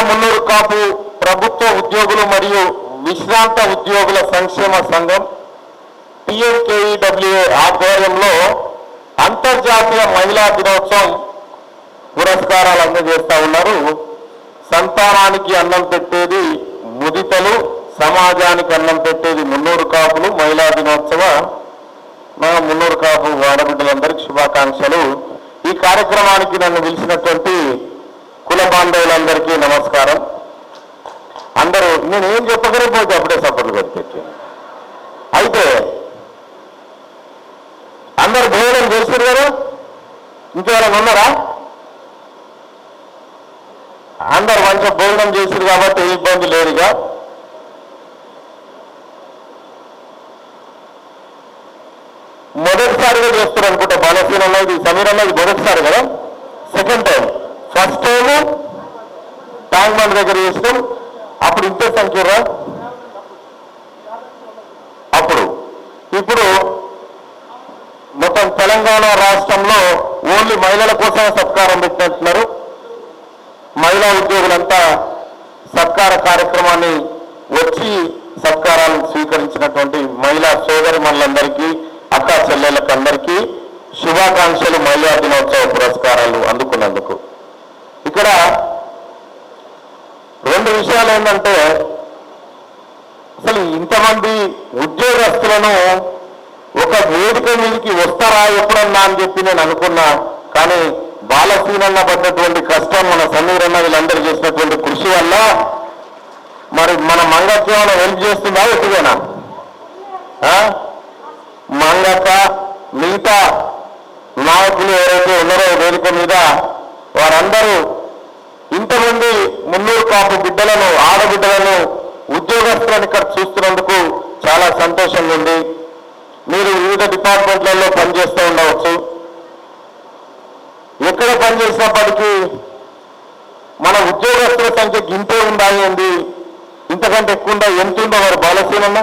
మున్నూరు కాపు ప్రభుత్వ ఉద్యోగులు మరియు విశ్రాంత ఉద్యోగుల సంక్షేమ సంఘం PMKEWA ఆధ్వర్యంలో అంతర్జాతీయ మహిళా దినోత్సవం పురస్కారాలు అందజేస్తా ఉన్నారు. సంతానానికి అన్నం పెట్టేది ముదితలు, సమాజానికి అన్నం పెట్టేది మున్నూరు కాపులు. మహిళా దినోత్సవ మున్నూరు కాపు ఆడబిడ్డలందరికీ శుభాకాంక్షలు. ఈ కార్యక్రమానికి నన్ను పిలిచినటువంటి కుల బాంధవులందరికీ నమస్కారం. అందరూ నేనేం చెప్పగలిగిపోతే అప్పుడే సపోర్ట్లు కనిపెట్టి అయితే అందరు భోజనం చేస్తారు కదా, ఇంకెవరైనా ఉన్నారా? అందరు మంచిగా భోజనం చేశారు కాబట్టి ఏ ఇబ్బంది లేదుగా. మొదటిసారిగా చేస్తారు అనుకుంటా బాలసీన అన్నది, సమీర్ అన్నది మొదటిసారి కదా, second time. First time tank bund దగ్గర చేసినాం, అప్పుడు ఇంతే సంఖ్యరా అప్పుడు. ఇప్పుడు మొత్తం తెలంగాణ రాష్ట్రంలో ఓన్లీ మహిళల కోసం సత్కారం పెట్టినట్టున్నారు. మహిళా ఉద్యోగులంతా సత్కార కార్యక్రమాన్ని వచ్చి సత్కారాలను స్వీకరించినటువంటి మహిళా సోదరిమణులందరికీ, అక్కా చెల్లెళ్ళకు అందరికీ శుభాకాంక్షలు. మహిళా దినోత్సవ పురస్కారాలు అందుకున్నందుకు ఇక్కడ రెండు విషయాలు ఏంటంటే, అసలు ఇంతమంది ఉద్యోగస్తులను ఒక వేదిక మీదకి వస్తారా ఎప్పుడన్నా అని చెప్పి నేను అనుకున్నా. కానీ బాలసీనన్న పడ్డటువంటి కష్టం, మన సమీర్ అన్న వీళ్ళందరూ చేసినటువంటి కృషి వల్ల మరి మన మంగక్క ఏమైనా హెల్ప్ చేస్తుందా? ఎట్టుగా మంగక్క మిగతా నాయకులు ఎవరైతే ఉన్నారో వేదిక మీద వారందరూ ఇంతమంది మున్నూరు కాపు బిడ్డలను, ఆడబిడ్డలను, ఉద్యోగస్తులను ఇక్కడ చూస్తున్నందుకు చాలా సంతోషంగా ఉంది. మీరు వివిధ డిపార్ట్మెంట్లలో పనిచేస్తూ ఉండవచ్చు. ఎక్కడ పనిచేసినప్పటికీ మన ఉద్యోగస్తుల సంఖ్య ఇంతే ఉండాలి, ఇంతకంటే ఎక్కువ ఉందా? ఎంత ఉందో మరి బాలసీనన్న?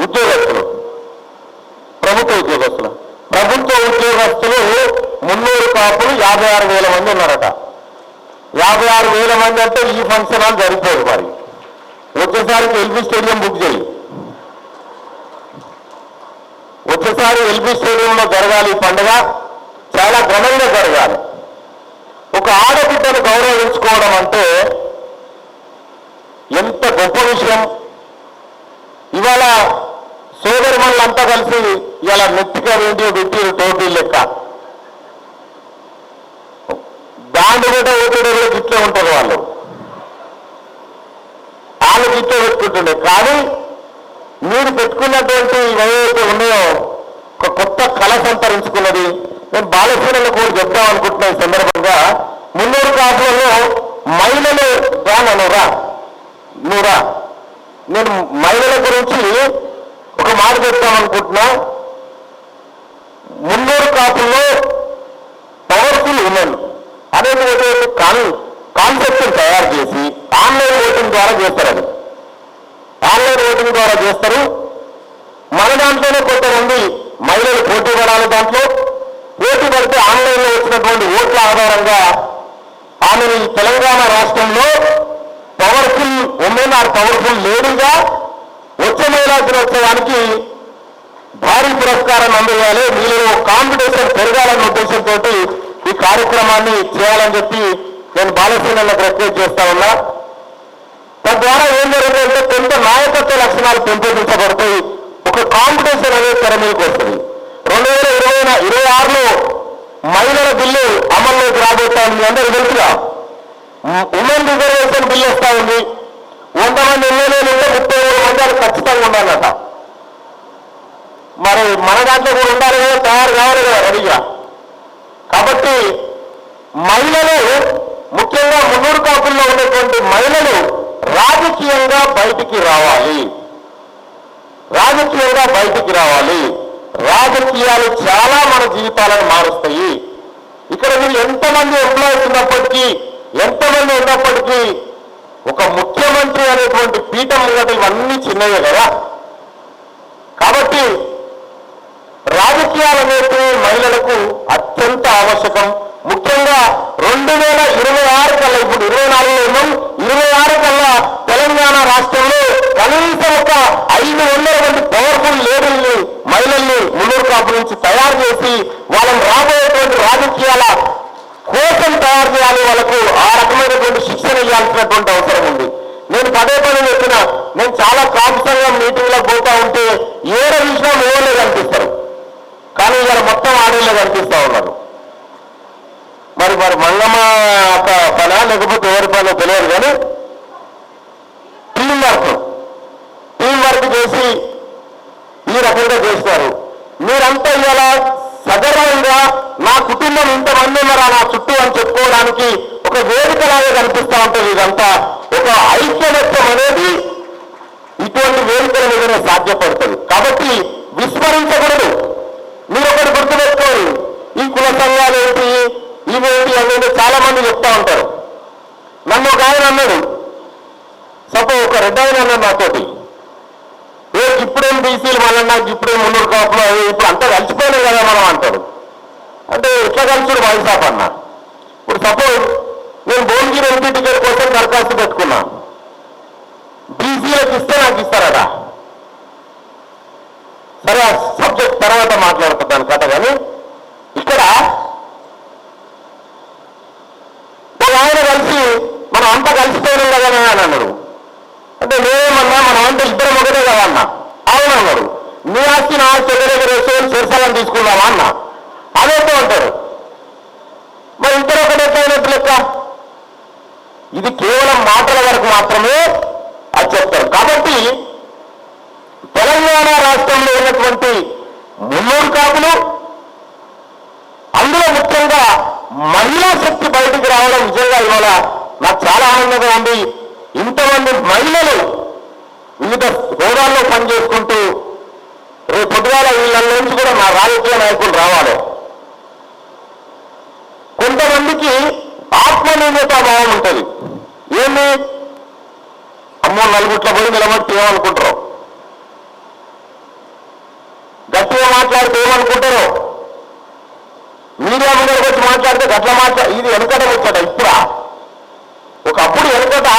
ఉద్యోగస్తులు, ప్రభుత్వ ఉద్యోగస్తులు మున్నూరు కాపులు 56,000 మంది ఉన్నారట. 56,000 మంది అంటే ఈ ఫంక్షన్ హాల్ సరిపోదు. మరి వచ్చేసారికి ఎల్బీ స్టేడియం బుక్ చేయి. వచ్చేసారి ఎల్బీ స్టేడియంలో జరగాలి ఈ పండుగ, చాలా ఘనంగా జరగాలి. ఒక ఆడబిడ్డను గౌరవించుకోవడం అంటే ఎంత గొప్ప విషయం. ఇవాళ సోదరిమణులంతా కలిసి ఇలా నెత్తిగా రేడియో పెట్టి టోపీ లెక్క దాండు మీద ఓటేడలో గిట్లే ఉంటారు. వాళ్ళు గిట్లే పెట్టుకుంటుండే. కానీ మీరు పెట్టుకున్నటువంటి ఏవైతే ఉన్నాయో ఒక కొత్త కళ సంతరించుకున్నది. నేను బాలసీనలో కూడా చెప్తాం అనుకుంటున్నా ఈ సందర్భంగా. మున్నూరు కాపులలో మహిళలు నువ్వురా నేను మహిళల గురించి ఒక మాట చెప్తామనుకుంటున్నా. మున్నూరు కాపుల్లో పవర్ఫుల్ ఉమెన్ అనేది కాన్సెప్ట్ తయారు చేసి ఆన్లైన్ ఓటింగ్ ద్వారా చేస్తారు. అది ఆన్లైన్ ఓటింగ్ ద్వారా చేస్తారు. మన దాంట్లోనే కొంతమంది మహిళలు పోటీ పడాలి. దాంట్లో పోటీ పడితే ఆన్లైన్లో వచ్చినటువంటి ఓట్ల ఆధారంగా ఆమెను తెలంగాణ రాష్ట్రంలో పవర్ఫుల్ ఉమెన్ ఆర్ పవర్ఫుల్ లేడీగా వచ్చే మహిళా దినోత్సవానికి భారీ పురస్కారం అందజేయాలి. మీలో కాంపిటీషన్ పెరగాలన్న ఉద్దేశంతో ఈ కార్యక్రమాన్ని చేయాలని చెప్పి నేను బాలసీనలకు రిక్వెస్ట్ చేస్తా ఉన్నా. తద్వారా ఏం జరుగుతుందంటే కొంత నాయకత్వ లక్షణాలు పెంపొందించబడతాయి. ఒక కాంపిటీషన్ అనేది తెర మీదకి వస్తుంది. 2026లో మహిళల బిల్లు అమల్లోకి రాబోతా ఉంది. అందరూ తెలుసుగా ఉమెన్ రిజర్వేషన్ బిల్లు వస్తా ఉంది. 100 మంది ఎమ్మెల్యేలు ఉంటే 33 మంది అది ఖచ్చితంగా ఉండాలట. మరి మన దాంట్లో కూడా ఉండాలి కదా, తయారు కావాలి కదా రెడీగా. కాబట్టి మహిళలు, ముఖ్యంగా మున్నూరు కాపుల్లో ఉన్నటువంటి మహిళలు రాజకీయంగా బయటికి రావాలి. రాజకీయాలు చాలా మన జీవితాలను మారుస్తాయి. ఇక్కడ మీరు ఎంతమంది ఎంప్లాయీస్ ఉన్నప్పటికీ, ఎంతమంది ఉన్నప్పటికీ ఒక ముఖ్యమంత్రి అనేటువంటి పీఠం ఉన్నది, ఇవన్నీ చిన్నవే కదా. కాబట్టి రాజకీయాలు అనేవి మహిళలకు అత్యంత ఆవశ్యకం. ముఖ్యంగా 2026 కల్లా, ఇప్పుడు 24లో చాలా కాంసంగా మీటింగ్లో పోతా ఉంటే ఏడ చూసినా మూలే కనిపిస్తారు, కానీ ఇలా మొత్తం ఆడేళ్ళే కనిపిస్తూ ఉన్నారు. మరి మంగమ్మ పనా లేకపోతే ఎవరి పనో తెలియదు, కానీ టీం వర్క్ చేసి ఈ రకంగా చేస్తారు. మీరంతా ఇలా సగర్వంగా నా కుటుంబం ఇంతమంది ఉన్నారా నా చుట్టూ అని చెప్పుకోవడానికి ఒక వేదికలాగా కనిపిస్తూ ఉంటుంది. ఇదంతా ఒక ఐక్యమత్యం అనేది ఇటువంటి వేదికల మీదనే సాధ్యపడుతుంది. కాబట్టి విస్మరించకూడదు. మీరు ఒకటి గుర్తుపెట్టుకోండి, ఈ కుల సంఘాలు ఏంటి ఇవేంటి అనేది చాలా మంది చెప్తా ఉంటారు. నన్ను ఒక ఆయన అన్నాడు, సపోజ్ ఒక రెడ్డి ఆయన అన్నాడు నాతోటి, ఇప్పుడేం బీసీలు మళ్ళీ నాకు ఇప్పుడేం మున్నూరు కాపులు అవి ఇప్పుడు అంతా కలిసిపోయినాయి కదా మనం అంటాడు. అంటే ఎట్లా కలిసిడు వైసాప్ అన్న. ఇప్పుడు సపోజ్ నేను భువనగిరి ఎంపీ టికెట్ కోసం దరఖాస్తు పెట్టుకున్నా, బీసీలకు ఇస్తే నాకు ఇస్తారట. సరే ఆ సబ్జెక్ట్ తర్వాత మాట్లాడుతాను కథ. కానీ ఇక్కడ ఒక ఆయన కలిసి మనం అంతా కలిసిపోయినాం కదా అని అన్నాడు. అంటే నేనేమన్నా మనం అంతా ఇద్దరం ఒకటే కదా అన్న. అవును అన్నాడు. నీ ఆస్తి నా ఆస్తి దగ్గర వేసుకొని శిరసాలను తీసుకున్నావా అన్న. అదేంటో అంటారు. మరి ఇద్దరు ఒకటే అయినట్టు లెక్క. ఇది కేవలం మాటల వరకు మాత్రమే అది చెప్తారు. కాబట్టి తెలంగాణ రాష్ట్రంలో ఉన్నటువంటి మున్నూరు కాపులు, అందులో ముఖ్యంగా మహిళా శక్తి బయటికి రావడం నిజంగా ఇవాళ నాకు చాలా ఆనందంగా ఉంది. ఇంతమంది మహిళలు వివిధ హోదాల్లో పనిచేసుకుంటూ రేపు పొద్దుగాల వీళ్ళ నుంచి కూడా మా రాజకీయ నాయకులు రావాలి. కొంతమందికి ఆత్మనిర్భరతా భావం ఉంటుంది. ఏమి అమ్మో నలుగుట్ల పోయి నిలబడితే ఏమనుకుంటారో, గట్టిగా మాట్లాడితే ఏమనుకుంటారో, మీడియా ముందరకు వచ్చి మాట్లాడితే గట్ల ఇది వెనకట వచ్చాట. ఇప్పుడా ఒకప్పుడు వెనకట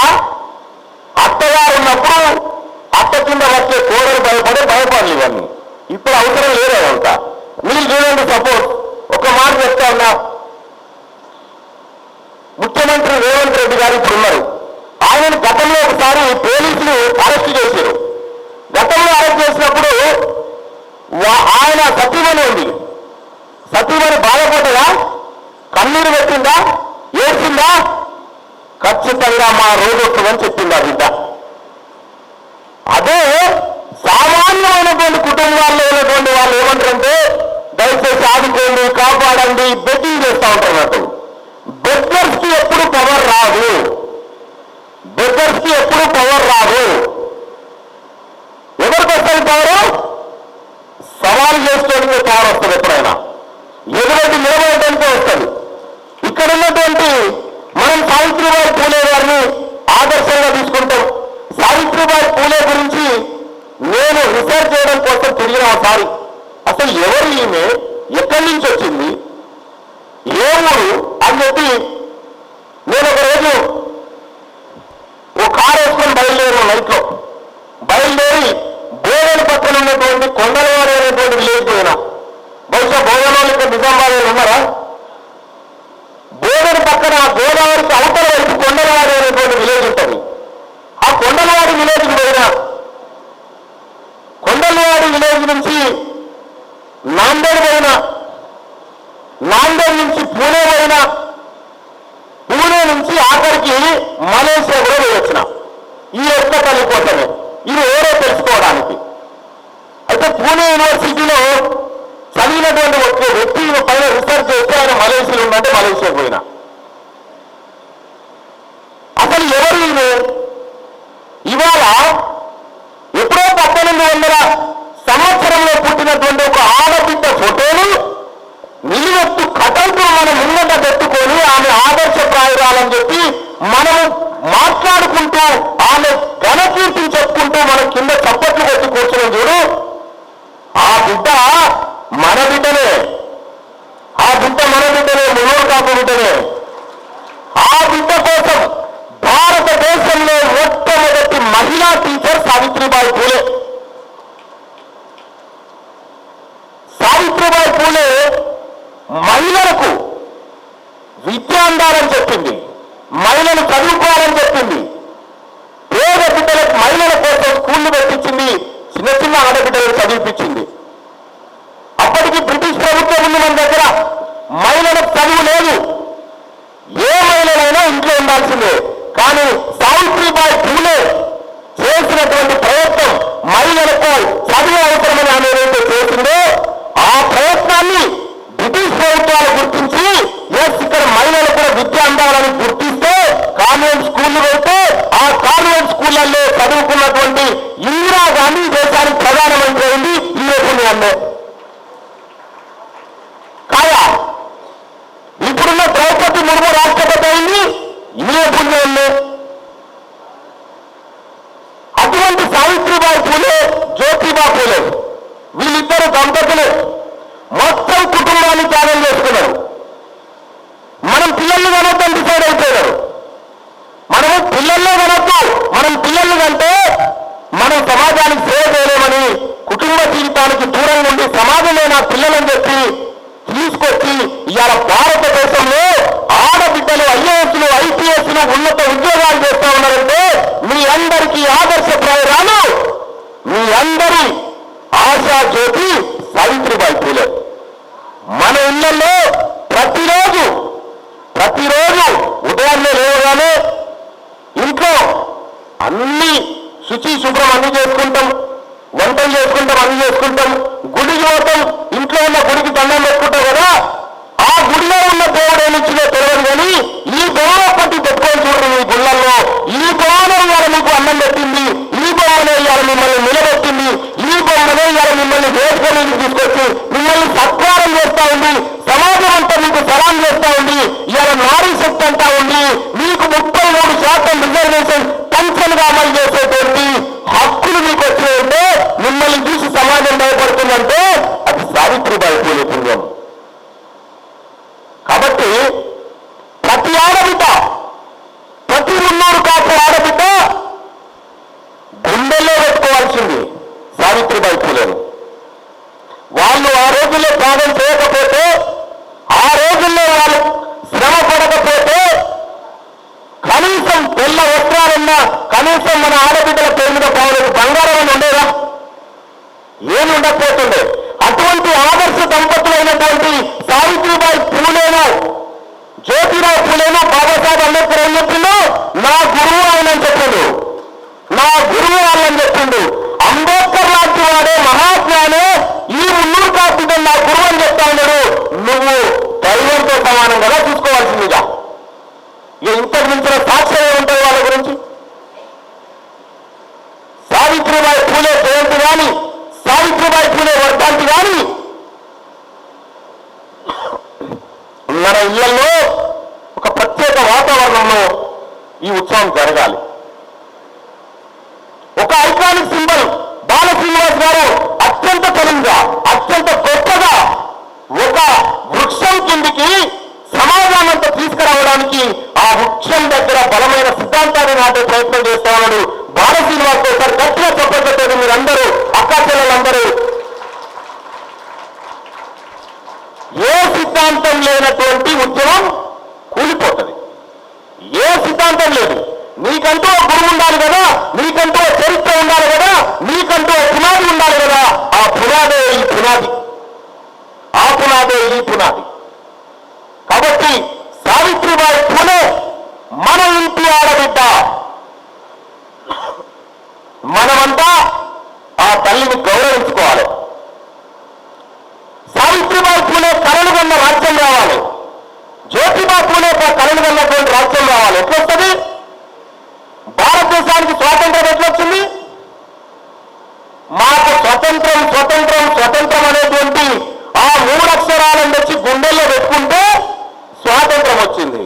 అత్తగారు ఉన్నప్పుడు అత్త కింద వచ్చే కోడలు భయపడాలి ఇవన్నీ. ఇప్పుడు అవసరం లేదంతా. మీరు చూడండి, సపోజ్ ఒక మాట చెప్తా ఉన్నా, ముఖ్యమంత్రి రేవంత్ రెడ్డి గారు ఇప్పుడు ఉన్నారు. ఆయన గతంలో ఒకసారి పోలీసులు అరెస్ట్ చేశారు. గతంలో అరెస్ట్ చేసినప్పుడు ఆయన సతీమణి ఉంది. సతీమణి బాధపడ్డదా, కన్నీరు పెట్టిందా, ఏడ్చిందా? ఖచ్చితంగా మా రోజు వస్తుందని చెప్పింది ఆ బిడ్డ. అదే సామాన్యమైనటువంటి కుటుంబాల్లో ఉన్నటువంటి వాళ్ళు ఏమంటారంటే దయచేసి ఆదుకోండి, కాపాడండి, బెట్టింగ్ చేస్తూ ఉంటారు. బెగ్గర్స్ కి ఎప్పుడు పవర్ రాదు. బెగ్గర్స్ కి ఎప్పుడు పవర్ రాదు. ఎవరికి వస్తుంది పవరు? సవాలు చేసుకోవడానికి పవర్ వస్తుంది. ఎప్పుడైనా ఎదురైతే నిలబడటానికే వస్తుంది. ఇక్కడ ఉన్నటువంటి మనం సావిత్రిబాయి పూలే గారిని ఆదర్శంగా తీసుకుంటాం. సావిత్రిబాయి పూలే గురించి నేను రీసెర్చ్ చేయడం కోసం తిరిగిన ఒకసారి అసలు ఎవరు ఈమె, ఎక్కడి నుంచి వచ్చింది, ఏ ఊరు అని చెప్పి నేను ఒక రోజు ఓ కారు వేసుకొని బయలుదేరిన నైట్లో. బయలుదేరి బోధన పక్కన ఉన్నటువంటి కొండలవాడి అనేటువంటి విలేజ్ పోయినా. బహుశా బోధన వాళ్ళు ఇక్కడ నిజామాబాద్ ఉన్నారా? బోధన పక్కన గోదావరికి అవతల వైపు కొండలవాడి అనేటువంటి విలేజ్ ఉంటుంది. ఆ కొండలవాడి విలేజ్కి పోయినా. కొండలవాడి విలేజ్ నుంచి నాందేడ్ పోయినా, నాందేడ్ నుంచి పూణే పోయినా, పూణే నుంచి ఆఖరికి మలేషియా కూడా వచ్చిన ఈ ఒక్క తల్లి కోసమే. ఇది ఎవరో తెలుసుకోవడానికి. అయితే పూణే యూనివర్సిటీలో చదివినటువంటి ఒక వ్యక్తి పైన రీసెర్చ్ చేస్తే ఆయన మలేషియాలో ఉందంటే మలేషియా పోయినా. అసలు ఎవరు ఈమె? ఇవాళ ఎప్పుడో 1800 సంవత్సరంలో పుట్టినటువంటి ఒక ఆడబిడ్డ ఫోటోలు నిలువెత్తు కథలతో మనం ముంగట పెట్టుకొని ఆమె ఆదర్శప్రాయురాలని చెప్పి మనము మాట్లాడుకుంటూ ఆమె ఘనకీర్తిని చెప్పుకుంటూ మనం కింద చప్పట్లు పెట్టి కూర్చున్నాం చూడు. ఆ బిడ్డ మన బిడ్డనే, ఆ బిడ్డ మన బిడ్డనే, మున్నూరు కాపు బిడ్డనే. ఆ బిడ్డ కోసం భారతదేశంలో మొట్టమొదటి మహిళా టీచర్ సావిత్రిబాయి పూలే. సావిత్రిబాయి పూలే మహిళలకు విద్య అందాలని చెప్పింది, మహిళలు చదువుకోవాలని చెప్పింది, పేద బిడ్డలకు మహిళల కోసం స్కూల్ ఆడబిడ్డలను చదివిపించింది. అప్పటికి బ్రిటిష్ ప్రభుత్వం ఉంది మన దగ్గర. మహిళలకు చదువు లేదు, ఏ మహిళలైనా ఇంట్లో ఉండాల్సిందే. కానీ సావిత్రిబాయి పూలే చేసినటువంటి ప్రయత్నం మహిళలకు చదువు అవసరమని ఆమె ఏదైతే చేసిందో ఆ ప్రయత్నాన్ని బ్రిటిష్ ప్రభుత్వాలు గుర్తించి ఇక్కడ మహిళలు కూడా విద్య అందాలని గుర్తిస్తే కాన్వెంట్ స్కూళ్లు పెడితే ఆ కాన్వెంట్ స్కూళ్లలో చదువుకున్నటువంటి ఇందిరాగాంధీ దేశానికి ప్రధానమంత్రి అయింది ఈ పుణ్యాన్నే కాదా. ఇప్పుడున్న ద్రౌపది ముర్ము రాష్ట్రపతి అయింది ఈ పుణ్యాన్నే. అటువంటి సావిత్రిబాయి పూలే, జ్యోతిబా పూలే వీళ్ళిద్దరు దంపతులు మొత్తం కుటుంబాన్ని త్యాగం చేసుకున్నారు. మనం పిల్లల్ని కనొద్దని డిసైడ్ అయిపోయారు. మనము పిల్లల్లో కనొద్దు, మనం పిల్లల్ని కంటే మనం సమాజానికి సేవ చేయలేమని కుటుంబ జీవితానికి దూరంగా ఉండి సమాజమే నా పిల్లలని చెప్పి తీసుకొచ్చి ఇవాళ భారతదేశంలో ఆడబిడ్డలు ఐఏఎస్లు ఐపీఎస్లు ఉన్నత ఉద్యోగాలు చేస్తా ఉన్నారంటే మీ అందరికీ ఆదర్శప్రాయురాలు, మీ అందరి ఆశా జ్యోతి సావిత్రిబాయి పూలే. మన ఇళ్లలో ప్రతిరోజు ఉదయాన్నే లేవగానే ఇంట్లో అన్ని శుచి శుభ్రం అన్ని చేసుకుంటాం, వంటలు చేసుకుంటాం, అన్ని చేసుకుంటాం, గుడికి పోతాం, ఇంట్లో ఉన్న గుడికి దండం పెట్టుకుంటాం కదా. ఆ గుడిలో ఉన్న దేవుడు ఏమిచ్చినో తెలియదు కానీ ఈ బొమ్మ పట్టి పెట్టుకొని చూడండి. మీ గుళ్ళల్లో ఈ బొమ్మనే ఇవాళ మీకు అన్నం పెట్టింది, ఈ బొమ్మనే ఇవాళ మిమ్మల్ని నిలబెట్టింది, ఈ బొమ్మనే ఇవాళ మిమ్మల్ని వేసుకొని తీసుకొచ్చి మిమ్మల్ని సత్కారం చేస్తా ఉంది, సమాజం అంతా మీకు సలాం చేస్తా ఉంది, ఇవాళ నారీ శక్తి అంతా ఉంది. మీకు 33% రిజర్వేషన్ పెన్షన్గా అమలు చేసేటువంటి హక్కులు మీకు వచ్చినాయంటే మిమ్మల్ని చూసి సమాజం భయపడుతుందంటే అది సావిత్రిబాయి పూలే పుణ్యం. కాబట్టి ప్రతి ఆడబిడ్డ, ప్రతి మున్నూరు కాపు ఆడబిడ్డ గుండెల్లో పెట్టుకోవాల్సింది సావిత్రిబాయి పూలేను. వాళ్ళు ఆ రోజుల్లో త్యాగం చేయకపోతే, ఆ రోజుల్లో వాళ్ళు శ్రమ పడకపోతే కనీసం తెల్ల వస్త్రాలన్నా కనీసం మన ఆడబిడ్డల పేరు మీద పావులకు బంగారం అని ఉండేదా? ఏమి ఉండకపోతుండే. అటువంటి ఆదర్శ దంపతులైనటువంటి సావిత్రిబాయి పూలేను, జ్యోతిరావు పూలేను బాబాసాహెబ్ అంబేద్కర్ ఏం చెప్పిండు? నా గురువు ఆయన చెప్పిండు, నా గురువు వాళ్ళని చెప్పిండు. అంబేద్కర్ లాంటి వాడే మహాజ్ఞానే ఈ మున్నూరు కాపుతో నా గురువు అని చెప్తా ఉన్నాడు. నువ్వు దైవంతో సమానం కదా చూసుకోవాల్సిందిగా. ఇంతకు మించిన సాక్ష్యం ఏముంటుంది వాళ్ళ గురించి? సావిత్రిబాయి పూలే జయంతి కానీ, సావిత్రిబాయి పూలే వర్ధంతి కానీ మన ఇళ్లలో ఒక ప్రత్యేక వాతావరణంలో ఈ ఉత్సవం జరగాలి. ఒక ఐకానిక్ సింబల్ బాల శ్రీనివాస్ గారు అత్యంత తెలివిగా, అత్యంత గొప్పగా ఒక వృక్షం కిందికి సమాజాన్నంతా తీసుకురావడానికి ఆ వృక్షం దగ్గర బలమైన సిద్ధాంతాన్ని నాటే ప్రయత్నం చేస్తా ఉన్నాడు బాల శ్రీనివాస్. ఒకసారి గట్టిగా చెప్పబట్టారు మీరందరూ, అక్కా చెల్లెలందరూ. ఏ సిద్ధాంతం లేనటువంటి ఉద్యమం కూలిపోతుంది. ఏ సిద్ధాంతం లేదు. నీకంటూ ఒక గురువు ఉండాలి కదా, నీకంటూ ఒక చరిత్ర ఉండాలి కదా, నీకంటూ ఒక పునాది ఉండాలి కదా. ఆ పునాదే ఈ పునాది, ఆ పునాదే ఈ పునాది. కాబట్టి సావిత్రిబాయి పూలే మన ఇంటి ఆడబిడ్డ. మనమంతా ఆ తల్లిని గౌరవించుకోవాలి. సావిత్రిబాయి పూలే కలలు కన్న రాజ్యం రావాలి, జ్యోతిబా పూలే కలలు కన్నటువంటి రాజ్యం రావాలి. ఎట్లొస్తుంది? భారతదేశానికి స్వాతంత్రం ఎట్లొచ్చింది? మాకు స్వతంత్రం స్వతంత్రం స్వతంత్రం అనేటువంటి ఆ 3 అక్షరాలను తెచ్చి గుండెల్లో పెట్టుకుంటే స్వాతంత్రం వచ్చింది.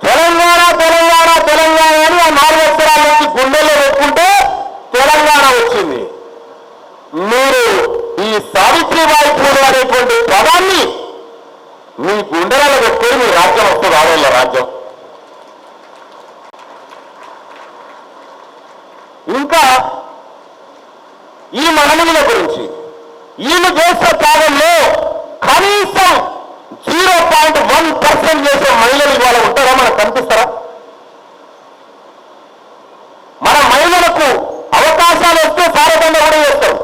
తెలంగాణ తెలంగాణ తెలంగాణ అని ఆ 4 అక్షరాల నుంచి గుండెల్లో పెట్టుకుంటే తెలంగాణ వచ్చింది. మీరు ఈ సావిత్రిబాయి పూలే అనేటువంటి పదాన్ని మీ గుండెలలో పెట్టుకొని మీ రాజ్యం వస్తుంది, ఆడవాళ్ళ రాజ్యం. ఇంకా ఈ మనముల గురించి ఈయన చేసే త్యాగంలో కనీసం 0.1% చేసే మహిళలు ఇవాళ ఉంటారా? మనకు కనిపిస్తారా? మన మహిళలకు అవకాశాలు వస్తే సారథంగా కూడా చేస్తాం.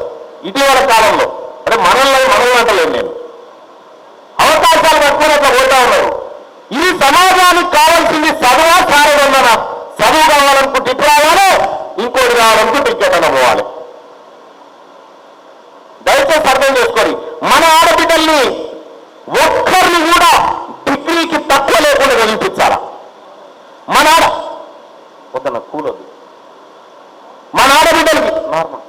కాలంలో. అంటే మనల్ని అంటలేదు నేను, అవకాశాలు పట్టుకుని అట్లా పోతా ఉన్నారు. ఈ సమాజానికి కావాల్సింది చదువా సారదన్నారా? చదువు కావాలనుకుంటే ఇప్పుడు రావాలి, ఇంకోటి కావాలనుకుంటే ఇంకెక్కడ పోవాలి. దయచేసి అర్థం చేసుకోండి. మన ఆడబిడ్డల్ని ఒక్కరిని కూడా డిగ్రీకి తక్కువ లేకుండా చదివించాలా? మన వద్దన్న కూలొద్దు. మన ఆడబిడ్డలకి నార్మల్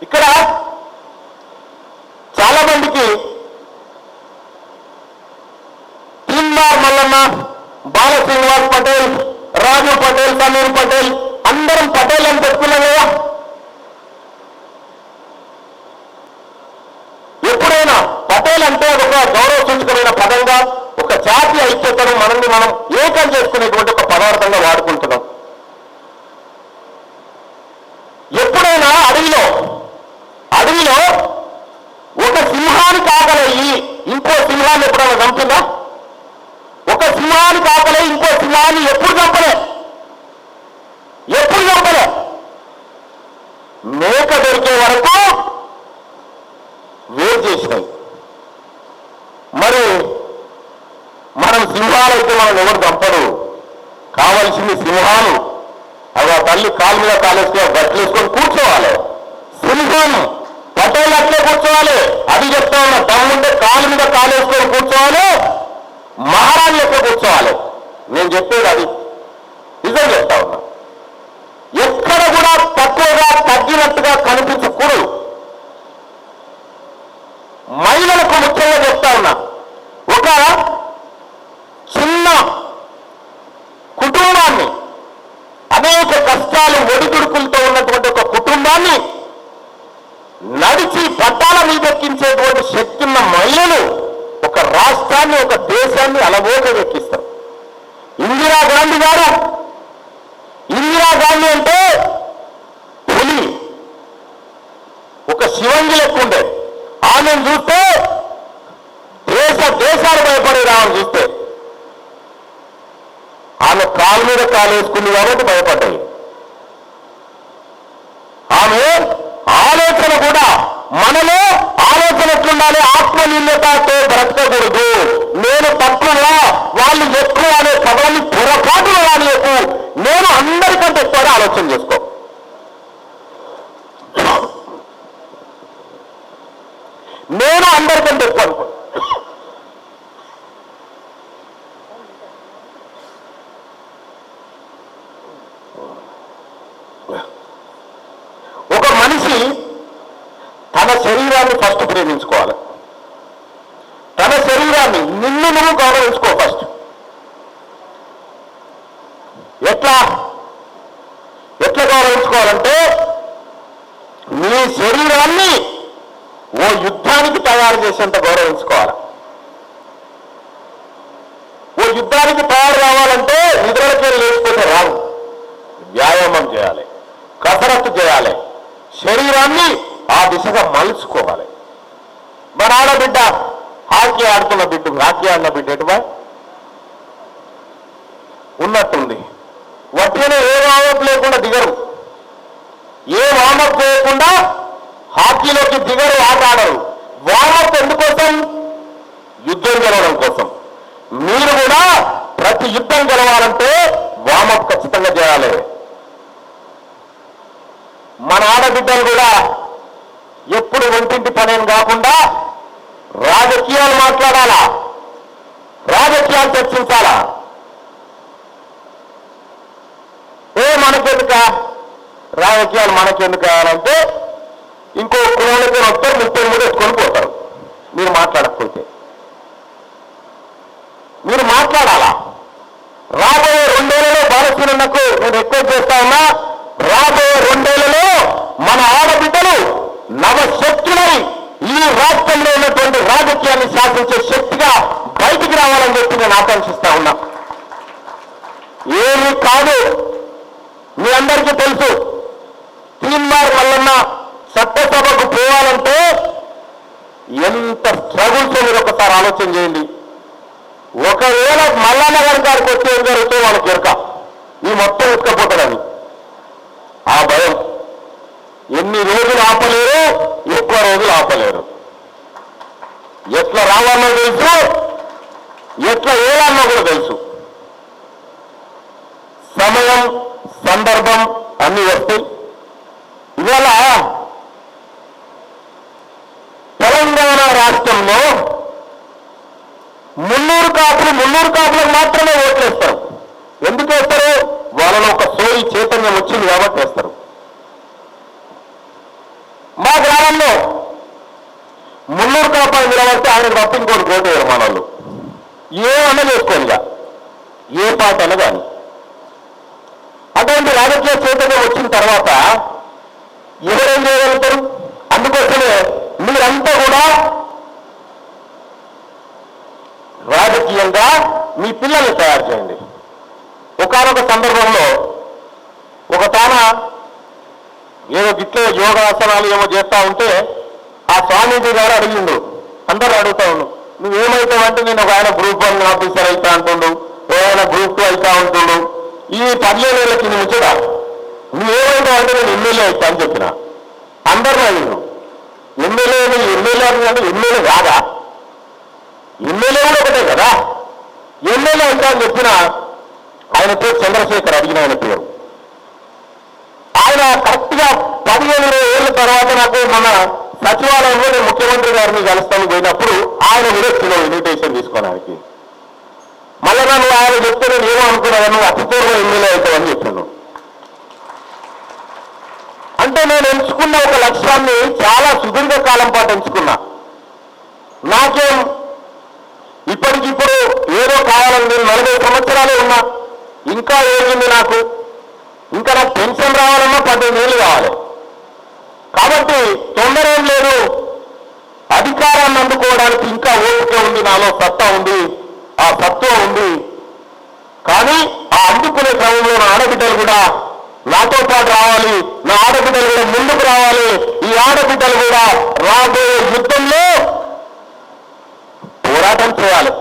ఇక్కడ చాలా మందికి తీన్మార్ మల్లన్న, బాల శ్రీనివాస్ పటేల్, రాజు పటేల్, సమీర్ పటేల్ అందరం పటేల్ అని పెట్టుకున్నాం కదా. ఎప్పుడైనా పటేల్ అంటే ఒక గౌరవ సూచకమైన పదంగా, ఒక జాతీయ ఐక్యతను మనల్ని మనం ఏకం చేసుకునేటువంటి ఒక పదార్థంగా వాడుకుంటున్నాం. ఎప్పుడైనా అడవిలో ఒక సింహానికి ఆకలయ్యి ఇంకో సింహాన్ని ఎప్పుడైనా చంపిందా? ఒక సింహానికి ఆకలయ్యి ఇంకో సింహాన్ని ఎప్పుడు చంపలే. మేక దొరికే వరకు వేరు చేసినాయి. మరి మనం సింహాలైతే మనం ఎవరు చంపడు. కావలసింది సింహాలు. అవి ఆ తల్లి కాలు మీద కాలేసుకొని గట్లేసుకొని కూర్చోవాలి. సింహం పటేల్ అట్లే కూర్చోవాలి. అది చెప్తా ఉన్నా, దమ్ముంటే కాలు మీద కాలేసుకొని కూర్చోవాలి, మహారాణి ఎక్కడ కూర్చోవాలి. నేను చెప్పేది అది నిజం చెప్తా ఉన్నా. ఎక్కడ కూడా తక్కువగా తగ్గినట్టుగా కనిపించకూడదు. మహిళలకు ముఖ్యంగా చెప్తా ఉన్నా, ఒక చిన్న కుటుంబాన్ని, అనేక కష్టాలు ఒడిదుడుకులతో ఉన్నటువంటి ఒక కుటుంబాన్ని నడిచి పట్టాల మీదెక్కించేటువంటి శక్తి ఉన్న మహిళలు ఒక రాష్ట్రాన్ని, ఒక దేశాన్ని అలవోగా ఎక్కిస్తారు. ఇందిరాగాంధీ అంటే పులి, ఒక శివంగి లెక్క ఉండే. ఆమెను చూస్తే దేశాలు భయపడేది. ఆమెను చూస్తే ఆమె కాలు మీద కాలు వేసుకుంది కాబట్టి భయపడ్డాయి. ఆమె ఆలోచన కూడా మనలో ఆలోచన ఎట్లుండాలి? ఆత్మనిర్ణతతో బ్రతకకూడదు. నేను తక్కువ, వాళ్ళు ఎక్కువ అనే పదాన్ని పొరపాటులో రానియకు. నేను అందరికంటే ఎక్కువగా ఆలోచన చేసుకో. నేను అందరికంటే ఎక్కువ అనుకో. ఒక మనిషి తన శరీరాన్ని ఫస్ట్ ప్రేమించుకోవాలి. తన శరీరాన్ని, నిన్ను నువ్వు గౌరవించుకో ఫస్ట్. ఎట్లా గౌరవించుకోవాలంటే, నీ శరీరాన్ని ఓ యుద్ధానికి తయారు చేసేంత గౌరవించుకోవాలి. ఓ యుద్ధానికి తయారు కావాలంటే నిద్రలకే లేచిపోతే రాదు. వ్యాయామం చేయాలి, కసరత్తు చేయాలి, శరీరాన్ని ఆ దిశగా మలుచుకోవాలి. మన ఆడబిడ్డ హాకీ ఆడుతున్న బిడ్డ, హాకీ ఆడిన బిడ్డ ఎటువా ఉన్నట్టుంది. వట్టినే ఏ వామప్ లేకుండా దిగరు. ఏ వామప్ చేయకుండా హాకీలోకి దిగరు, ఆట ఆడరు. వామప్ ఎందుకోసం? యుద్ధం గెలవడం కోసం. మీరు కూడా ప్రతి యుద్ధం గెలవాలంటే వామప్ ఖచ్చితంగా చేయాలి. మన ఆడబిడ్డలు కూడా ఎప్పుడు ఒంటింటి పనేం కాకుండా రాజకీయాలు మాట్లాడాలా, రాజకీయాలు చర్చించాలా. మనకెందుక రాజకీయాలు, మనకెందుకు కావాలంటే ఇంకో కులాలకి వస్తారు, 33 ఎత్తుకొని పోతారు. మీరు మాట్లాడకపోతే మీరు మాట్లాడాలా. రాబోయే 2 ఏళ్లలో భారతీయులకు నేను రిక్వెస్ట్ చేస్తా ఉన్నా, రాబోయే 2 ఏళ్లలో మన ఆడబిడ్డలు నవశక్తులై ఈ రాష్ట్రంలో ఉన్నటువంటి రాజకీయాన్ని శాసించే శక్తిగా బయటికి రావాలని చెప్పి నేను ఆకాంక్షిస్తా ఉన్నా. ఏమీ కాదు, మీ అందరికీ తెలుసు. తీన్మార్ మల్లన్న చట్టసభకు పోవాలంటే ఎంత స్ట్రగుల్స్ మీరు ఒకసారి ఆలోచన చేయండి. ఒకవేళ మల్లన్న గారికి వచ్చి ఏం జరుగుతుందో వాళ్ళకి ఎరక. ఈ మొత్తం ఎత్తుకపోతాడని ఆ భయం. ఎన్ని రోజులు ఆపలేరు, ఎక్కువ రోజులు ఆపలేరు. ఎట్లా రావాలో తెలుసు, ఎట్లా వేయాలో కూడా తెలుసు. సమయం సందర్భం అన్ని వస్తాయి. ఇవాళ తెలంగాణ రాష్ట్రంలో మున్నూరు కాపులకు మాత్రమే ఓట్లేస్తారు. ఎందుకు వేస్తారు? వాళ్ళలో ఒక సోయి చైతన్యం వచ్చింది కాబట్టి వేస్తారు. మా గ్రామంలో మున్నూరు కాపాలు నిలబడితే ఆయన తప్ప ఇంకోటి ఓటు వేయరు మన వాళ్ళు. ఏమన్నా చేసుకోనిగా, ఏ పాట అన్న కానీ. అటువంటి రాజకీయ చైతన్యం వచ్చిన తర్వాత ఎవరేం చేయగలుగుతారు? అందుకోసమే మీరంతా కూడా రాజకీయంగా మీ పిల్లల్ని తయారు చేయండి. ఒకానొక సందర్భంలో ఒక తాన ఏదో గిట్లో యోగాసనాలు ఏమో చేస్తా ఉంటే ఆ స్వామీజీ గారు అడిగిండు, అందరూ అడుగుతా ఉండు, నువ్వేమైతావంటే నేను ఒక ఆయన గ్రూప్ 1 ఆఫీసర్ అవుతా అంటుండు, ఏమైనా గ్రూప్ 2 అవుతా ఉంటుండు. ఈ 15 ఏళ్ళ కింద ముచ్చట నువ్వేమైతావంటే నేను ఎమ్మెల్యే అవుతా అని చెప్పిన. అందరూ అడిగిండు, ఎమ్మెల్యే అంటే ఎమ్మెల్యే కాదా? ఎమ్మెల్యే కూడా ఒకటే కదా. ఎమ్మెల్యే అవుతా అని చెప్పిన ఆయన పేరు చంద్రశేఖర్, అడిగిన ఆయన పేరు. ఆయన కరెక్ట్గా 15-20 ఏళ్ళ తర్వాత నాకు మన సచివాలయంలో నేను ముఖ్యమంత్రి గారిని కలుస్తాను పోయినప్పుడు ఆయన కూడా వచ్చిన ఇన్విటేషన్ తీసుకోవడానికి. మళ్ళీ నన్ను ఆయన చెప్తే నేను ఏమో అనుకున్నాను, నువ్వు అతి పూర్వ ఎమ్మెల్యే అవుతావని చెప్పాను. అంటే నేను ఎంచుకున్న ఒక లక్ష్యాన్ని చాలా సుదీర్ఘ కాలం పాటు ఎంచుకున్నా. నాకేం ఇప్పటికిప్పుడు ఏదో కావాలని నేను 40 సంవత్సరాలే ఉన్నా, ఇంకా ఏమింది నాకు, ఇంకా నాకు పెన్షన్ రావాలన్నా 15 ఏళ్ళు కావాలి. కాబట్టి తొందర ఏం లేదు, అధికారాన్ని అందుకోవడానికి ఇంకా ఓపిక ఉంది, నాలో సత్తా ఉంది, ఆ సత్వ ఉంది. కానీ ఆ అందుకునే క్రమంలో నా ఆడబిడ్డలు కూడా నాతో పాటు రావాలి, నా ఆడబిడ్డలు కూడా ముందుకు రావాలి. ఈ ఆడబిడ్డలు కూడా రాబోయే యుద్ధంలో పోరాటం చేయాలి.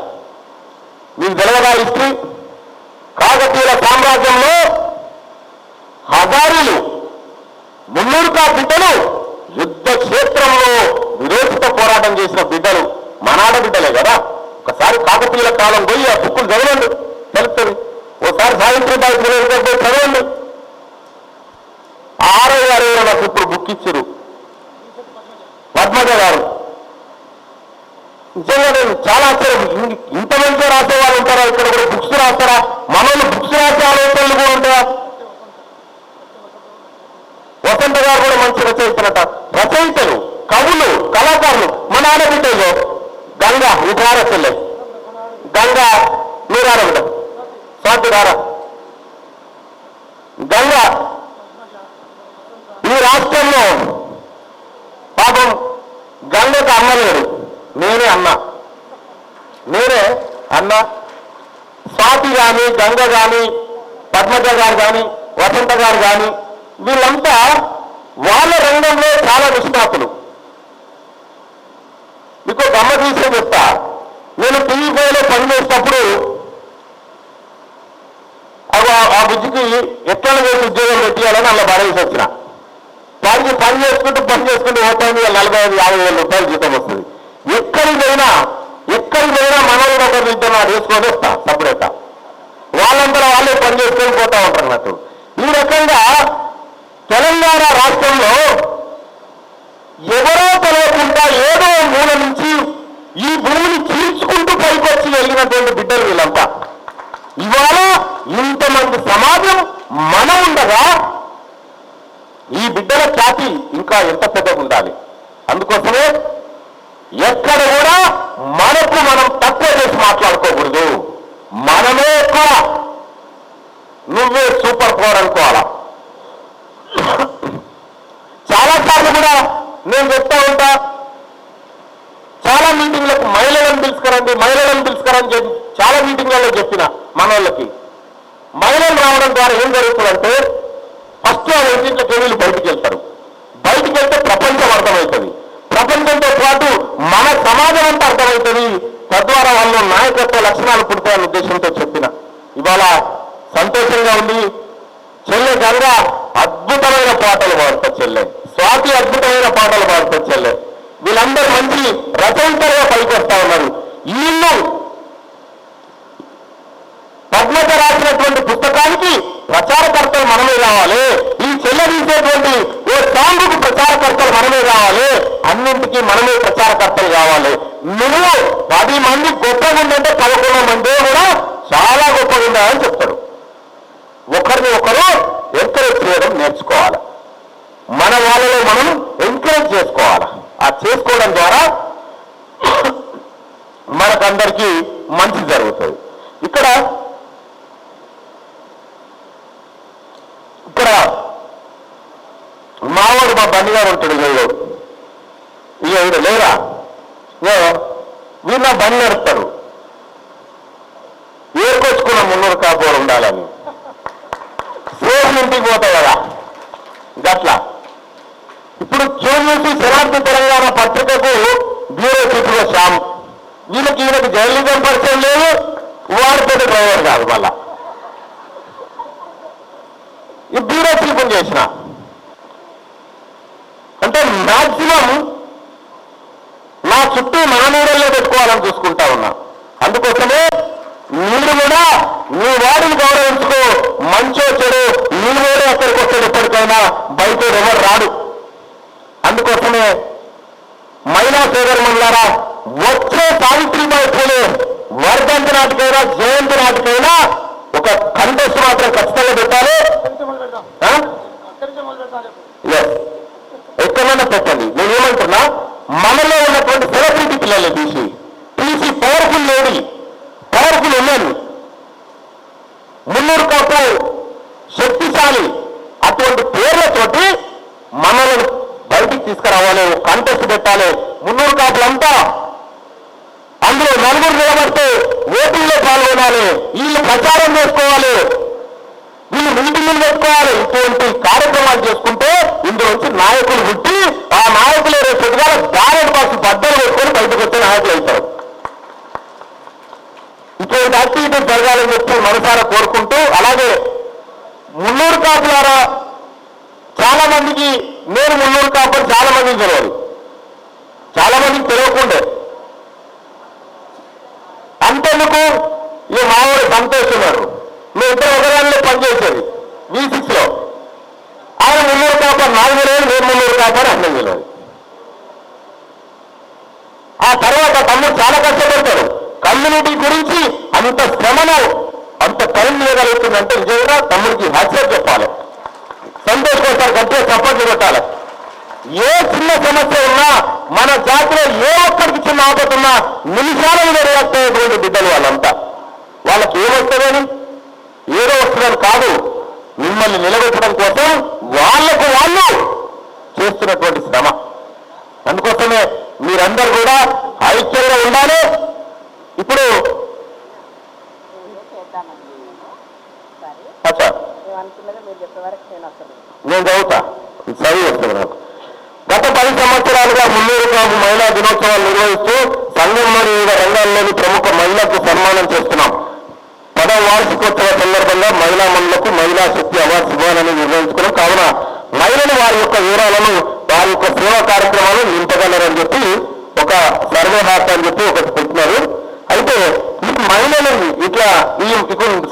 మీకు తెలియదా హిస్టరీ? కాకతీయుల సామ్రాజ్యంలో హజారీలు, మున్నూరు బిడ్డలు యుద్ధ క్షేత్రంలో విరోచిత పోరాటం చేసిన బిడ్డలు మన ఆడబిడ్డలే కదా. ఒకసారి కాకతీయుల కాలం పోయి ఆ బుక్కులు చదవండి, తెలుస్తుంది. ఒకసారి సావిత్రిబాయి పోయి చదవండి. 6వ గారు నాకు ఇప్పుడు బుక్ ఇచ్చారు, పద్మజ గారు. నిజంగా నేను చాలా ఆశ్చర్యం, ఇంత మంచిగా రాసేవాళ్ళు ఉంటారా? ఇక్కడ కూడా బుక్స్ రాస్తారా? మనల్ని బుక్స్ రాసే ఆలోచనలు కూడా ఉంటాయా? వసంత గారు కూడా మంచి రచయితలట. రచయితలు, కవులు, కళాకారులు మన ఆడబిడ్డలో గంగా విధారచెల్లె, గంగా మీరు ఆడబిడ్డ స్వాతి గారా, గంగా ఈ రాష్ట్రంలో పాపం గంగకు అమ్మలేరు, నేనే అన్న. స్వాతి కానీ, గంగ కానీ, పద్మజ గారు కానీ, వసంత గారు కానీ వీళ్ళంతా వాళ్ళ రంగంలో చాలా నిష్ణాతులు. మీకు గమ్మత్ విషయం చెప్తా. నేను టీవీలో పనిచేసినప్పుడు ఆ బుజ్జికి ఎట్లా వేసి ఉద్యోగం పెట్టాలని అలా పడేసి వచ్చిన. వారికి పని చేసుకుంటూ పోతాను, 45-50 వేల రూపాయలు జీతం వస్తుంది. ఎక్కడికి పోయినా మనల్ని ఒకరు ఇద్దరు వేసుకొని వస్తా సపరేట్గా. వాళ్ళంతా వాళ్ళే పని చేసుకొని పోతా ఉంటారు అన్నట్టు. ఈ రకంగా తెలంగాణ రాష్ట్రంలో ఎవరో తెలియకుండా ఏదో మూల నుంచి ఈ భూమిని చీల్చుకుంటూ పైకొచ్చి వెళ్ళినటువంటి బిడ్డలు వీళ్ళంతా. ఇవాళ ఇంతమంది సమాజం మనం ఉండగా ఈ బిడ్డల ఖ్యాతి ఇంకా ఎంత పెద్దగా ఉండాలి. అందుకోసమే ఎక్కడ కూడా మనకు మనం తక్కువ చేసి మాట్లాడుకోకూడదు. మనమే ఎక్కువ, నువ్వే సూపర్ పవర్ అనుకోవాలా. చాలాసార్లు కూడా నేను చెప్తా ఉంటా, చాలా మీటింగ్లకు మహిళలను పిలుచుకరని చాలా మీటింగ్లలో చెప్పిన మన వాళ్ళకి. మహిళలు రావడం ద్వారా ఏం జరుగుతుందంటే ఫస్ట్ ఆ ఇంటింట్లోకి వీళ్ళు బయటికి వెళ్తారు. బయటికి వెళ్తే ప్రపంచం అర్థమవుతుంది. ప్రపంచంతో పాటు మన సమాజం అంతా అర్థమవుతుంది. తద్వారా వాళ్ళు నాయకత్వ లక్షణాలు పుడతాయన్న ఉద్దేశంతో చెప్పిన. ఇవాళ సంతోషంగా ఉంది. చెల్లె గంగ అద్భుతమైన పాటలు పాడుతుంది, చెల్లె స్వాతి అద్భుతమైన పాటలు పాడుతుంది, చెల్లె వీళ్ళందరూ మంచి రచయితలుగా పైకి వస్తా ఉన్నారు. వీళ్ళు పద్మజ రాసినటువంటి పుస్తకానికి ప్రచారకర్తలు మనమే కావాలి, ఈ చెల్లె తీసేటువంటి ఓ సాంగుకు ప్రచారకర్తలు మనమే కావాలి, అన్నింటికీ మనమే ప్రచారకర్తలు కావాలి. నువ్వు 10 మంది గొప్పగా ఉందంటే 11 మంది కూడా చాలా గొప్పగా ఉండాలని చెప్తాడు. ఒకరిని ఒకరు ఎంకరేజ్ చేయడం నేర్చుకోవాలి, మన వాళ్ళలో మనం ఎంకరేజ్ చేసుకోవాలి. ఆ చేసుకోవడం ద్వారా మనకందరికీ మంచి జరుగుతుంది. ఇక్కడ మావాడు మా బండిగారు ఉంటాడు, వీడు లేరా వీరు నా బండి నడుపుతాడు, ఏర్కొచ్చుకున్న 300 కాపోరు ఉండాలని సేమ్ ఇంటికి పోతాయి కదా గట్లా. ఇప్పుడు కేవీసీ శరాబ్ది తెలంగాణ పత్రికకు బ్యూరో చీఫ్గా శ్యామ్, ఈయనకి జర్నలిజం పరిచయం లేదు, వాడితో డ్రైవర్ కాదు. మళ్ళా ఈ బ్యూరో చీఫ్ చేసిన అంటే మ్యాక్సిమం నా చుట్టూ నానీడల్లో పెట్టుకోవాలని చూసుకుంటా ఉన్నా. అందుకోసమే మీరు కూడా మీ వాడిని గౌరవించుకో, మంచో చెడు మీ వాడే అక్కడికి వస్తాడు, ఎప్పటికైనా బయట ఎవరు రాడు. అందుకోసమే మహిళా సోదరులారా, వచ్చే సావిత్రిబాయి పూలే వర్ధంతి నాటికైనా జయంతి నాటికైనా ఒక కంటెస్ట్ మాత్రం ఖచ్చితంగా పెట్టాలి. ఎక్కడైనా పెట్టండి. నేనేమంటున్నా, మనలో ఉన్నటువంటి సెలబ్రిటీ పిల్లలు తీసి పవర్ఫుల్ లేడీ, పవర్ఫుల్ ఉమెన్, 300 కాపు శక్తిశాలి అటువంటి పేర్లతోటి మనల్ని బయటికి తీసుకురావాలి, కాంటెస్ట్ పెట్టాలి. 300 కాపులంతా అందులో 4 నిలబడితే ఓటింగ్లో పాల్గొనాలి, వీళ్ళు ప్రచారం చేసుకోవాలి, వీళ్ళు మీటింగ్లు పెట్టుకోవాలి. ఇటువంటి కార్యక్రమాలు చేసుకుంటే ఇందులోంచి నాయకులు పుట్టి ఆ నాయకులు రేపటిగా బ్యాలెట్ బాక్స్ బద్దలు పెట్టుకొని బయటకు వచ్చే నాయకులు అవుతారు. ఇటువంటి యాక్టివిటీస్ జరగాలని చెప్పి మనసారా కోరుకుంటూ, అలాగే 300 కాపులారా చాలా మందికి, నేను 300 కాపులు చాలా మందికి తెలియదు, చాలా మందికి తెలియకుండే. అంతెందుకు ఈ మావాడు సంతోషున్నారు, మేము ఇద్దరు ఒకదానిలో పనిచేసేది V6లో. ఆయన 300 కాపర్ నాకు తెలియదు, నేను 300 కాపర్ అర్థం తెలియదు. ఆ తర్వాత తమ్ముడు చాలా కష్టపడతాడు. కమ్యూనిటీ గురించి అంత శ్రమను అంత టైం ఇవ్వగలుగుతుందంటే నిజంగా తమ్ముడికి హ్యాట్సాఫ్ చెప్పాలి. సంతోష్ కోసం గట్టిగా సపోర్ట్ పెట్టాలి. ఏ చిన్న సమస్య ఉన్నా, మన జాతిలో ఏ ఒక్కడికి చిన్న ఆపతున్నా నిమిషాలలో రియాక్ట్ అయ్యేటువంటి బిడ్డలు వాళ్ళంతా. వాళ్ళకి ఏమొస్తుందని, ఏదో వస్తుందని కాదు, మిమ్మల్ని నిలబెట్టడం కోసం వాళ్లకు వాళ్ళు చేస్తున్నటువంటి శ్రమ. అందుకోసమే మీరందరూ కూడా ఐక్యంగా ఉండాలి. ఇప్పుడు నేను చదువుతా, చదివి వస్తుంది నాకు. గత 10 సంవత్సరాలుగా 300 కాపు మహిళా దినోత్సవాలు నిర్వహిస్తూ సంఘంలోని వివిధ రంగాల్లోని ప్రముఖ మహిళలకు సన్మానం చేస్తున్నాం. 10వ వార్షికోత్సవ సందర్భంగా మహిళా మనులకు మహిళా శక్తి అవార్డ్స్ ఇవ్వాలని నిర్ణయించుకున్నాం. కావున మహిళలు వారి యొక్క వివరాలను, వారి యొక్క సేవా కార్యక్రమాలు నింపగలరని చెప్పి ఒక సర్వే హార్ట్ అని చెప్పి ఒకటి పెట్టినారు. అయితే ఈ మహిళలు ఇట్లా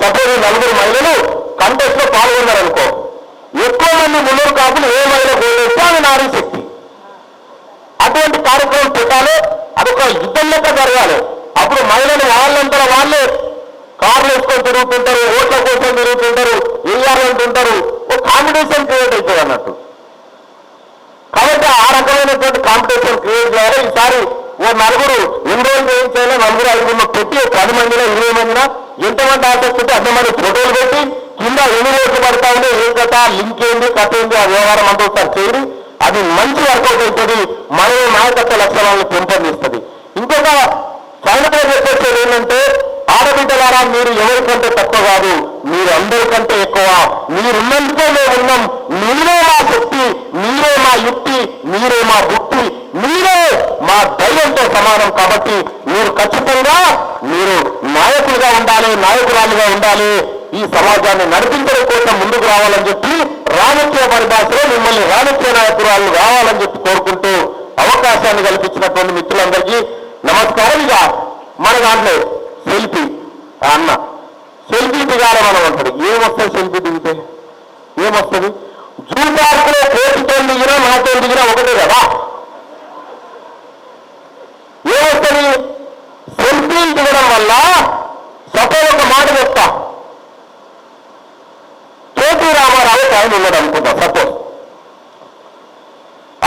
సపోజ్ 4 మహిళలు కంటెస్ట్ లో పాల్గొన్నారనుకో, ఎక్కువ మంది 300 కాపులు ఏ మహిళ గోలేస్తే అది నారీ శక్తి. అటువంటి కార్యక్రమం పెట్టాలి, అదొక యుద్ధం లెక్క జరగాలి. అప్పుడు మహిళలు వాళ్ళంతా వాళ్ళే కార్లు వేసుకొని తిరుగుతుంటారు, ఓట్ల కోసం తిరుగుతుంటారు, వేయాలంటుంటారు, ఒక కాంపిటీషన్ క్రియేట్ అవుతుంది అన్నట్టు. కాబట్టి ఆ రకమైనటువంటి కాంపిటీషన్ క్రియేట్ చేయాలి. ఈసారి ఓ 4 ఎన్రోల్ చేయించాలి, 4 5 పెట్టి 10 మందిలో 20 మందినా ఎంతమంది ఆసక్తి ఉంటే అంతమంది ఫోటోలు పెట్టి కింద ఎన్ని రోజులు పడతా ఉంటే ఏం కథ, లింక్ ఏంది, కథ ఏంది, ఆ వ్యవహారం అంతా ఒకసారి చేయండి. అది మంచి వర్కౌట్ అవుతుంది, మన నాయకత్వ లక్షణాలను పెంపొందిస్తుంది. ఇంకొక ఫైనల్గా చెప్పేది ఏంటంటే, ఆడబిడ్డలారా, మీరు ఎవరికంటే తక్కువ కాదు, మీరు అందరికంటే ఎక్కువ. మీరున్నందుకే మేము ఉన్నాం. మీరే మా శక్తి, మీరే మా యుక్తి, మీరే మా బుద్ధి, మీరే మా ధైర్యంతో సమానం. కాబట్టి మీరు ఖచ్చితంగా మీరు నాయకులుగా ఉండాలి, నాయకురాలుగా ఉండాలి. ఈ సమాజాన్ని నడిపించడం కోసం ముందుకు రావాలని చెప్పి రాజకీయ పరిభాషలో మిమ్మల్ని రాజకీయ నాయకురాలు రావాలని చెప్పి కోరుకుంటూ అవకాశాన్ని కల్పించినటువంటి మిత్రులందరికీ నమస్కారం. ఇక మన దాంట్లో సెల్ఫీ అన్న సెల్ఫీ దిగాలి మనం అంటాడు. ఏమొస్తుంది సెల్ఫీ దిగితే? ఏమొస్తుంది? జూ పార్కులో కోటితో దిగినా నాతో దిగినా ఒకటే కదా. ఏమొస్తుంది? సెల్ఫీలు దిగడం వల్ల సపోజ్ ఒక మాట చెప్తా, కేటీ రామారావు ఆయన ఉన్నాడు అనుకుంటా. సపోజ్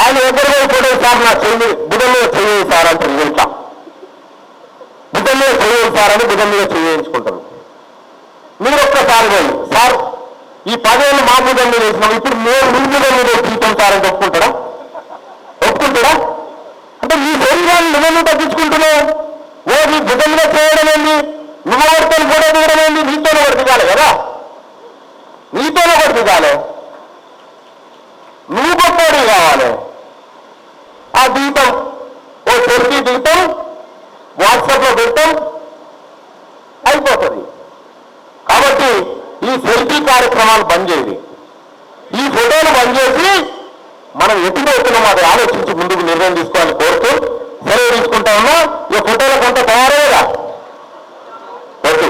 ఆయన ఎక్కడికి పోయి సార్ నా చెల్లి బుధం మీద చెయ్యి సార్ అంటే ఇంకా బుధం మీద చెయ్యి సార్ అని బుధం మీద చేయించుకుంటారు. మీరు ఒక్కసారి పోయి సార్ ఈ 10 ఏళ్ళు మా బుధం మీద వేసినాం, ఇప్పుడు మేము మీ బుధం మీద తీస్తాం సార్ అని ఒప్పుకుంటారా? ఒప్పుకుంటారా? అంటే ఈ శరీరాన్ని నువ్వు తగ్గించుకుంటున్నావు. ఓ నీ బుధం మీద చేయడం ఏంది, నువ్వు ఒకరితో ఫోటో దిగడం ఏంది, నీతోనే ఒకటి దిగాలి కదా, నీతోనే ఒకటి దిగాలి, నువ్వు గొప్పవాడు కావాలి. ఆ దిగుతాం, ఓ సెల్ఫీ దిగుతాం, వాట్సాప్లో పెడతాం, అయిపోతుంది. కాబట్టి ఈ సెల్ఫీ కార్యక్రమాలు బంద్ చేయాలి. ఈ ఫోటోలు బంద్ చేసి మనం ఎటు అవుతున్నాం అది ఆలోచించి ముందుకు నిర్ణయం తీసుకోవాలని కోరుతూ సెలవు తీసుకుంటా ఉన్నా. ఈ ఫోటోల కొంత తయారయ్యేదా? వద్దు.